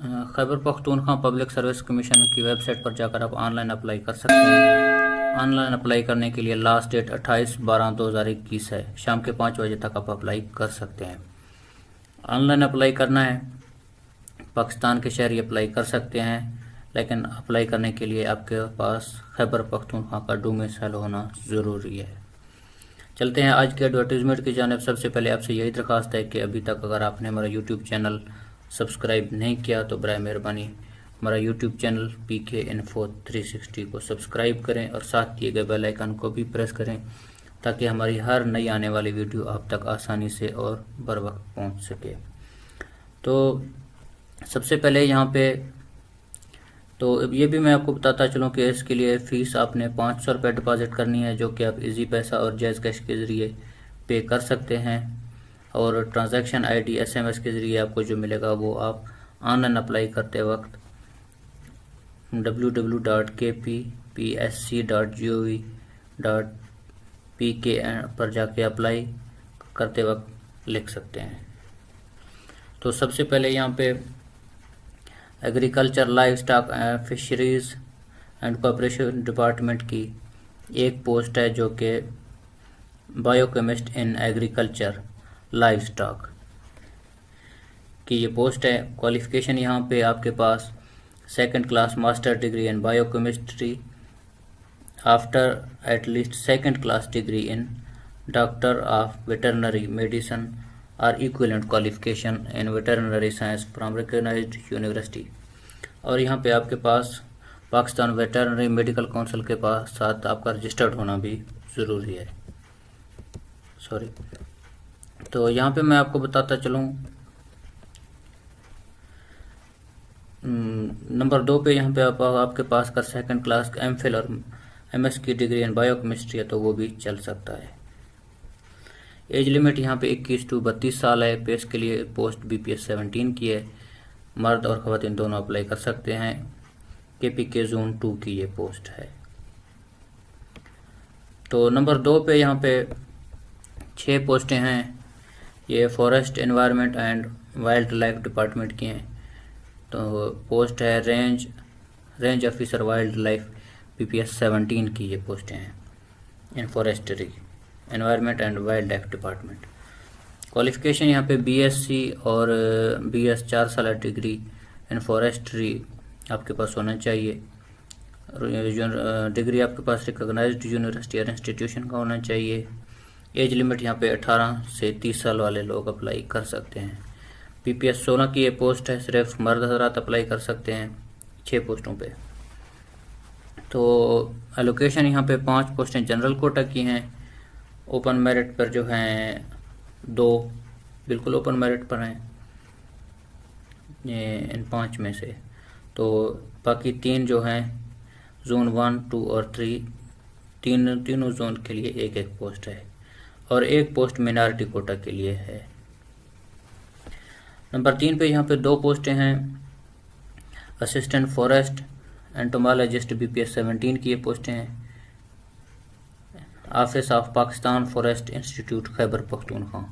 Khyber Pakhtunkhwa public service commission की website पर जाकर आप ऑनलाइन अप्लाई कर सकते हैं। ऑनलाइन अप्लाई करने के लिए लास्ट डेट 28/12/2021 है। शाम के 5 बजे तक आप अप्लाई कर सकते हैं। ऑनलाइन अप्लाई करना है, पाकिस्तान के शहरी अप्लाई कर सकते हैं, लेकिन अप्लाई करने के लिए आपके पास खैबर पख्तूनख्वा का डोमिसाइल होना ज़रूरी है। चलते हैं आज के एडवर्टीज़मेंट की जानिब। सबसे पहले आपसे यही दरख्वास्त है कि अभी तक अगर आपने हमारा यूट्यूब चैनल सब्सक्राइब नहीं किया तो बराए मेहरबानी हमारा यूट्यूब चैनल PK Info 360 को सब्सक्राइब करें और साथ दिए गए बेल आइकन को भी प्रेस करें ताकि हमारी हर नई आने वाली वीडियो आप तक आसानी से और बर वक्त पहुँच सके। तो सबसे पहले यहाँ पे तो ये भी मैं आपको बताता चलूँ कि इसके लिए फ़ीस आपने 500 रुपये डिपॉज़िट करनी है, जो कि आप इजी पैसा और जैज़ कैश के ज़रिए पे कर सकते हैं। और ट्रांजैक्शन ID SMS के ज़रिए आपको जो मिलेगा वो आप ऑनलाइन अप्लाई करते वक्त www.kppsc.gov.pk पर जाके अप्लाई करते वक्त लिख सकते हैं। तो सबसे पहले यहाँ पे agriculture, livestock, fisheries and corporation department की एक पोस्ट है जो कि biochemist in agriculture livestock की ये पोस्ट है। क्वालिफ़िकेशन यहाँ पे आपके पास 2nd class master degree in biochemistry after at least 2nd class degree in doctor of veterinary medicine और equivalent qualification in veterinary science from recognised university. और यहाँ पे आपके पास पाकिस्तान वेटरनरी मेडिकल काउंसिल के पास साथ आपका रजिस्टर्ड होना भी ज़रूरी है। तो यहाँ पे मैं आपको बताता चलूँ नंबर 2 पे यहाँ पे आपके पास का 2nd क्लास MPhil और MS की डिग्री इन बायोकेमिस्ट्री है तो वो भी चल सकता है। एज लिमिट यहाँ पे 21 to 32 साल है। पे के लिए पोस्ट BPS 17 की है। मर्द और ख़वातीन दोनों अप्लाई कर सकते हैं। KPK Zone 2 की ये पोस्ट है। तो नंबर 2 पे यहाँ पे 6 पोस्टें हैं। ये forest environment and wild life department की हैं। तो पोस्ट है range officer wild life BPS 17 की ये पोस्टें हैं in forestry environment and wild life department. Qualification यहाँ पे BSc और BS 4 साल डिग्री इन फॉरेस्ट्री आपके पास होना चाहिए। डिग्री आपके पास रिकॉग्नाइज्ड यूनिवर्सिटी और इंस्टीट्यूशन का होना चाहिए। एज लिमिट यहाँ पे 18 से 30 साल वाले लोग अप्लाई कर सकते हैं। BPS 16 की ये पोस्ट है। सिर्फ मर्द हज़रात अप्लाई कर सकते हैं 6 पोस्टों पे। तो एलोकेशन यहाँ पे 5 पोस्टें जनरल कोटा की हैं। ओपन मेरिट पर जो हैं 2 बिल्कुल ओपन मेरिट पर हैं ये इन 5 में से। तो बाकी 3 जो हैं जोन 1, 2 और 3 तीनों जोन के लिए एक पोस्ट है और एक पोस्ट मिनॉरिटी कोटा के लिए है। नंबर 3 पे यहाँ पे 2 पोस्टें हैं। असिस्टेंट फॉरेस्ट एंटोमोलॉजिस्ट BPS 17 की ये पोस्टें हैं। Office of Pakistan forest institute Khyber Pakhtunkhwa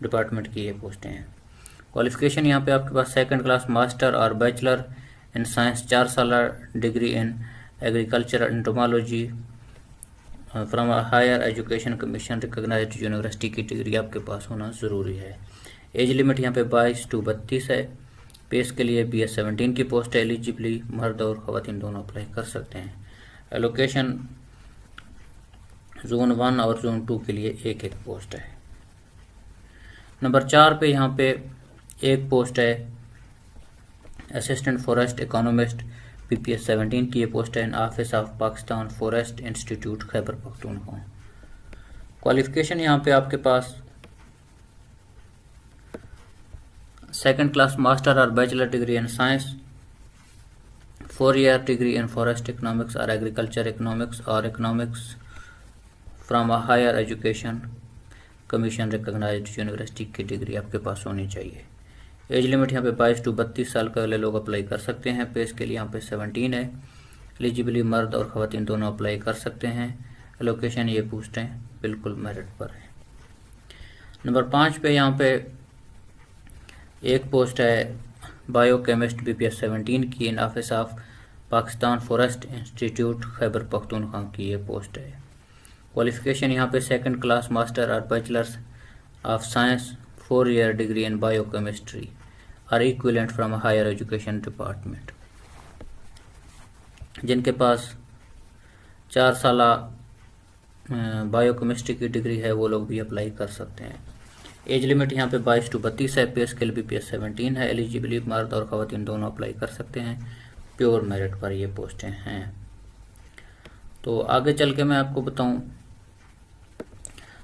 department की ये पोस्टें हैं। क्वालिफ़िकेशन यहाँ पे आपके पास 2nd क्लास मास्टर और बैचलर इन साइंस 4 साल degree in agriculture entomology from higher education commission recognised university की डिग्री आपके पास होना ज़रूरी है। एज लिमिट यहाँ पे 22 to 32 है। पेस के लिए BS 17 की पोस्ट है। एलिजिबली मर्द और ख़वातीन दोनों अप्लाई कर सकते हैं। एलोकेशन जोन 1 और जोन 2 के लिए एक पोस्ट है। नंबर 4 पे यहाँ पे एक पोस्ट है असिस्टेंट फॉरेस्ट इकोनॉमिस्ट BPS 17 की ये पोस्ट है in office of Pakistan forest institute Khyber Pakhtunkhwa. Qualification यहाँ पे आपके पास 2nd क्लास मास्टर और bachelor degree in science, 4 year degree in forest economics और एग्रीकल्चर इकोनॉमिक्स और economics from higher education commission recognised university की डिग्री आपके पास होनी चाहिए। एज लिमिट यहाँ पे 22 to 32 साल के वाले लोग अप्लाई कर सकते हैं। पेस के लिए यहाँ पे 17 है। एलिजिबली मर्द और ख़वातीन दोनों अप्लाई कर सकते हैं। एलोकेशन ये पोस्टें बिल्कुल मेरिट पर है। नंबर 5 पे यहाँ पे एक पोस्ट है बायोकेमिस्ट BPS 17 की in office of Pakistan forest institute Khyber Pakhtunkhwa की ये पोस्ट है। क्वालिफिकेशन यहाँ पे सेकंड क्लास मास्टर और bachelors of science 4 year degree in biochemistry और equivalent from higher education department. जिनके पास 4 साल बायोकेमिस्ट्री की डिग्री है वो लोग भी अप्लाई कर सकते हैं। एज लिमिट यहाँ पे 22 to 32 है। पे स्केल BPS 17 है। एलिजिबिलिटी मर्द और ख़वातीन दोनों अप्लाई कर सकते हैं। प्योर मेरिट पर ये पोस्टें हैं। तो आगे चल के मैं आपको बताऊं,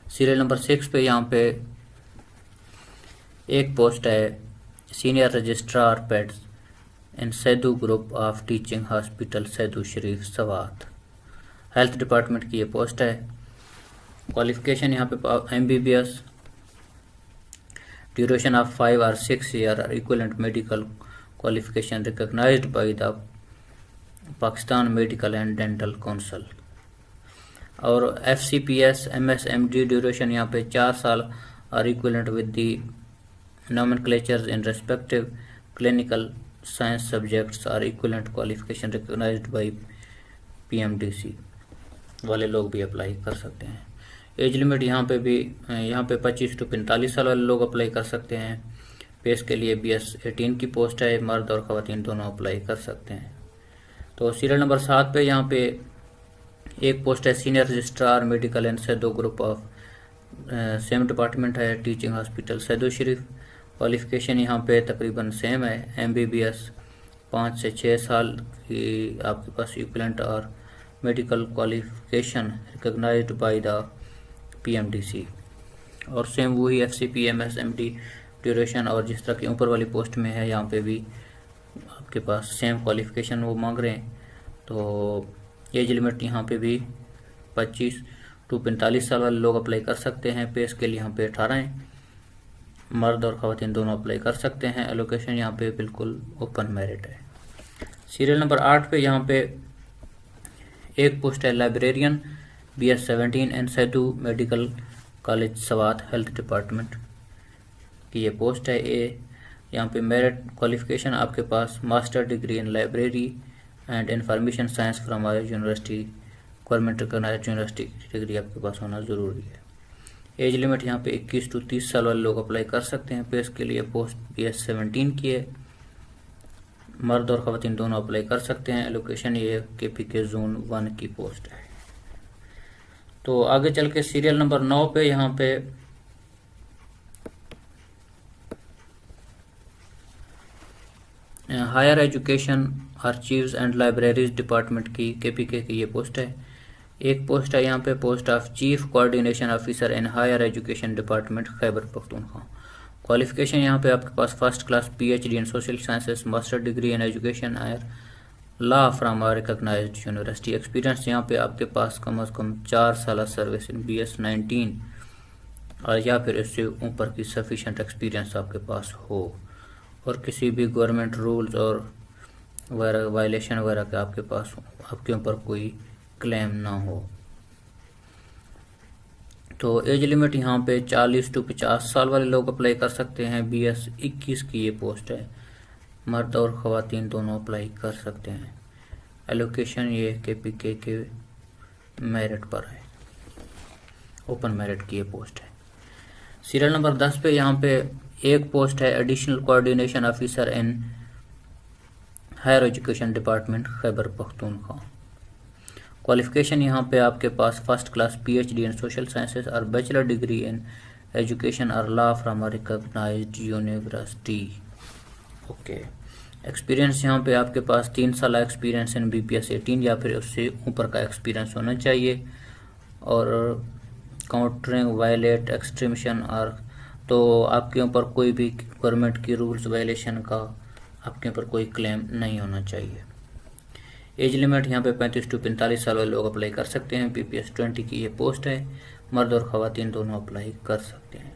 सीरियल नंबर 6 पे यहाँ पे एक पोस्ट है senior registrar paeds in Saidu group of teaching hospital Saidu Sharif Swat, health department की ये पोस्ट है। क्वालिफिकेशन यहाँ पे MBBS, duration of 5 or 6 year और equivalent medical qualification recognised by the Pakistan medical and dental council. और FCPS MSMD ड्यूरेशन यहाँ पे 4 साल और equivalent with the nomenclatures in respective clinical science subjects और equivalent qualification recognised by PMDC वाले लोग भी अप्लाई कर सकते हैं। एज लिमिट यहाँ पे 25 to 45 साल वाले लोग अप्लाई कर सकते हैं। पेस के लिए BS 18 की पोस्ट है। मर्द और ख़वातीन दोनों अप्लाई कर सकते हैं। तो सीरियल नंबर 7 पे यहाँ पे एक पोस्ट है senior registrar medical and Saidu group of same department है teaching hospital Saidu Sharif. Qualification यहाँ पे तकरीबन सेम है। MBBS 5 से 6 साल की आपके पास इक्विवेलेंट और medical qualification recognised by the PMDC और सेम वही FCP MSMD ड्यूरेशन और जिस तरह की ऊपर वाली पोस्ट में है यहाँ पे भी आपके पास सेम क्वालिफिकेशन वो मांग रहे हैं। तो एज लिमिट यहाँ पे भी 25 to 45 साल वाले लोग अप्लाई कर सकते हैं। पेस के लिए यहाँ पे 18 है। मर्द और ख़वातीन दोनों अप्लाई कर सकते हैं। एलोकेशन यहाँ पे बिल्कुल ओपन मेरिट है। सीरियल नंबर 8 पे यहाँ पे एक पोस्ट है librarian BS 17 and Saidu medical college Swat health department की ये पोस्ट है। यहाँ पे मेरिट क्वालिफिकेशन आपके पास master degree in library and information science from आयर यूनिवर्सिटी गवर्नमेंट रिकॉग्नाइज्ड यूनिवर्सिटी की डिग्री आपके पास होना ज़रूरी है। एज लिमिट यहाँ पे 21 to 30 साल वाले लोग अप्लाई कर सकते हैं। पेस के लिए पोस्ट BS 17 की है। मर्द और ख़वातीन दोनों अप्लाई कर सकते हैं। एलोकेशन ये KPK जोन 1 की पोस्ट है। तो आगे चल के सीरियल नंबर 9 पे यहाँ पे higher education archives and libraries department की KPK की ये पोस्ट है। एक पोस्ट है यहाँ पे post of chief coordination officer in higher education department Khyber Pakhtunkhwa. Qualification यहाँ पे आपके पास first class PhD in social sciences master degree in education or law from a recognised university. Experience यहाँ पे आपके पास कम से कम 4 साल सर्विस इन BS 19 और या फिर इससे ऊपर की सफिशेंट एक्सपीरियंस आपके पास हो और किसी भी गवर्नमेंट रूल्स और वगैरह वायलेशन वगैरह का आपके पास आपके ऊपर कोई क्लेम ना हो। तो एज लिमिट यहाँ पे 40 to 50 साल वाले लोग अप्लाई कर सकते हैं। BS 21 की ये पोस्ट है। मर्द और ख़वातीन दोनों अप्लाई कर सकते हैं। एलोकेशन ये KPK के मेरिट पर है। ओपन मेरिट की ये पोस्ट है। सीरियल नंबर 10 पे यहाँ पे एक पोस्ट है additional coordination officer in higher education department Khyber Pakhtunkhwa. Qualification यहाँ पे आपके पास first class PhD in social sciences और बैचलर डिग्री इन एजुकेशन और law from a recognised university. Okay. Experience यहाँ पे आपके पास 3 साल एक्सपीरियंस इन BPS 18 या फिर उससे ऊपर का एक्सपीरियंस होना चाहिए और काउंटरिंग वायलेट एक्सट्रीमिशन और तो आपके ऊपर कोई भी गवर्नमेंट की रूल्स वायलेशन का आपके ऊपर कोई क्लेम नहीं होना चाहिए। एज लिमिट यहाँ पे 35 to 45 साल वाले लोग अप्लाई कर सकते हैं। BPS 20 की ये पोस्ट है। मर्द और ख़वातीन दोनों अप्लाई कर सकते हैं।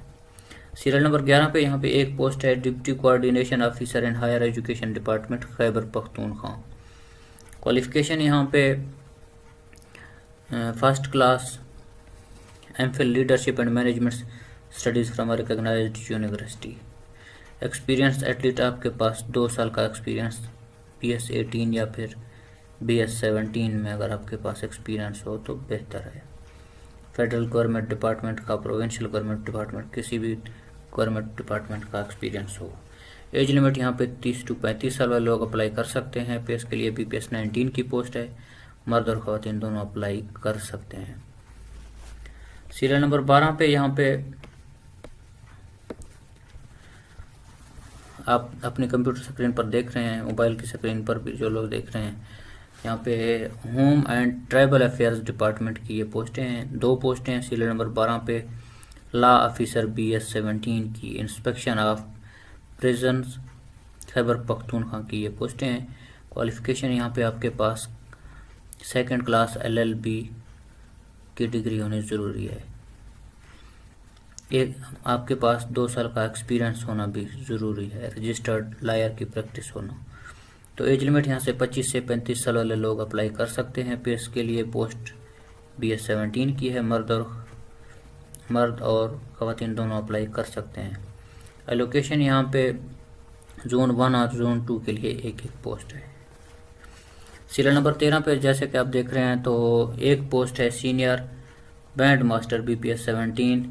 सीरियल नंबर 11 पे यहाँ पे एक पोस्ट है deputy coordination officer in higher education department Khyber Pakhtunkhwa. Qualification यहाँ पे first class MPhil leadership and management studies from a recognised university. Experience athlete, आपके पास 2 साल का एक्सपीरियंस BS18 या फिर BS17 में अगर आपके पास एक्सपीरियंस हो तो बेहतर है। फेडरल गवर्नमेंट डिपार्टमेंट का, प्रोविंशियल गवर्नमेंट डिपार्टमेंट, किसी भी गवर्नमेंट डिपार्टमेंट का एक्सपीरियंस हो। एज लिमिट यहाँ पे 30 से 35 साल वाले लोग अप्लाई कर सकते हैं। पे इसके लिए BPS 19 की पोस्ट है, मर्द और ख़वातीन दोनों अप्लाई कर सकते हैं। सीरियल नंबर 12 पे यहाँ पे आप अपने कंप्यूटर स्क्रीन पर देख रहे हैं, मोबाइल की स्क्रीन पर भी जो लोग देख रहे हैं, यहाँ पे home and tribal affairs department की ये पोस्टें हैं। 2 पोस्टें हैं। सीरियल नंबर 12 पे लॉ ऑफिसर BS17 की, inspection of prisons Khyber Pakhtunkhwa की ये पोस्टें हैं। क्वालिफिकेशन यहाँ पे आपके पास 2nd क्लास LLB की डिग्री होनी ज़रूरी है। एक आपके पास 2 साल का एक्सपीरियंस होना भी ज़रूरी है, रजिस्टर्ड लायर की प्रैक्टिस होना। तो एज लिमिट यहाँ से 25 से 35 साल वाले लोग अप्लाई कर सकते हैं। पे इसके लिए पोस्ट BS17 की है। मर्द और ख़वातीन दोनों अप्लाई कर सकते हैं। एलोकेशन यहाँ पे Zone 1 और Zone 2 के लिए एक पोस्ट है। सीरियल नंबर 13 पे जैसे कि आप देख रहे हैं तो एक पोस्ट है senior band master BPS 17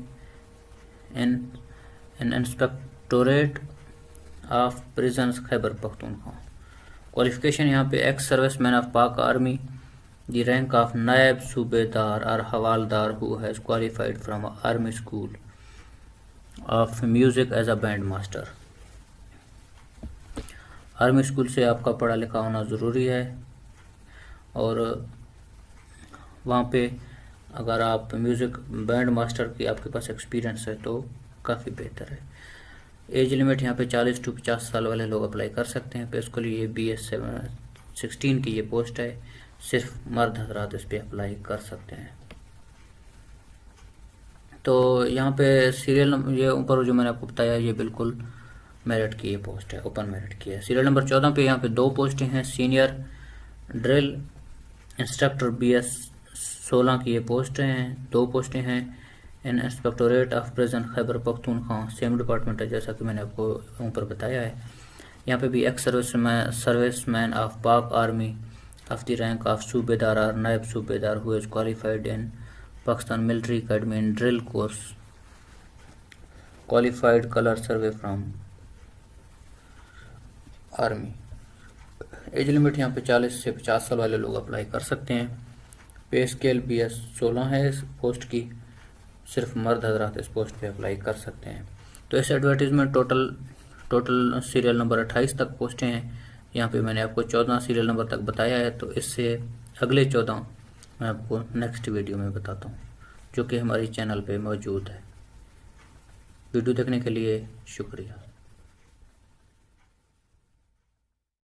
in inspectorate of prisons Khyber Pakhtunkhwa. Qualification यहाँ पे ex serviceman of Pak army, the rank of naib subedar और havildar who has qualified from army school of music as a band master. Army school से आपका पढ़ा लिखा होना ज़रूरी है और वहाँ पे अगर आप म्यूज़िक बैंड मास्टर की आपके पास एक्सपीरियंस है तो काफ़ी बेहतर है। एज लिमिट यहाँ पे 40 से 50 साल वाले लोग अप्लाई कर सकते हैं। पे इसके लिए BS 16 की ये पोस्ट है। सिर्फ मर्द हजरात इस पर अप्लाई कर सकते हैं। तो यहाँ पे सीरियल ये ऊपर जो मैंने आपको बताया ये बिल्कुल मेरिट की ये पोस्ट है, ओपन मेरिट की है। सीरियल नंबर 14 पे यहाँ पे 2 पोस्टें हैं। सीनियर ड्रिल इंस्ट्रक्टर BS 16 की ये पोस्टें हैं। 2 पोस्टें हैं in inspectorate of prison Khyber Pakhtunkhwa, same department है जैसा कि मैंने आपको ऊपर बताया है। यहाँ पे भी x serviceman of Pak army of the rank of सूबेदार और नायब सूबेदार who is qualified in Pakistan military academy in drill course, qualified colour survey from army. Age limit यहाँ पे 40 से 50 साल वाले लोग अप्लाई कर सकते हैं। पे स्केल BS 16 है इस पोस्ट की। सिर्फ मर्द हजरात इस पोस्ट पे अप्लाई कर सकते हैं। तो इस एडवर्टीजमेंट टोटल सीरियल नंबर 28 तक पोस्टें हैं। यहाँ पे मैंने आपको 14 सीरियल नंबर तक बताया है। तो इससे अगले 14 मैं आपको नेक्स्ट वीडियो में बताता हूँ, जो कि हमारी चैनल पे मौजूद है। वीडियो देखने के लिए शुक्रिया।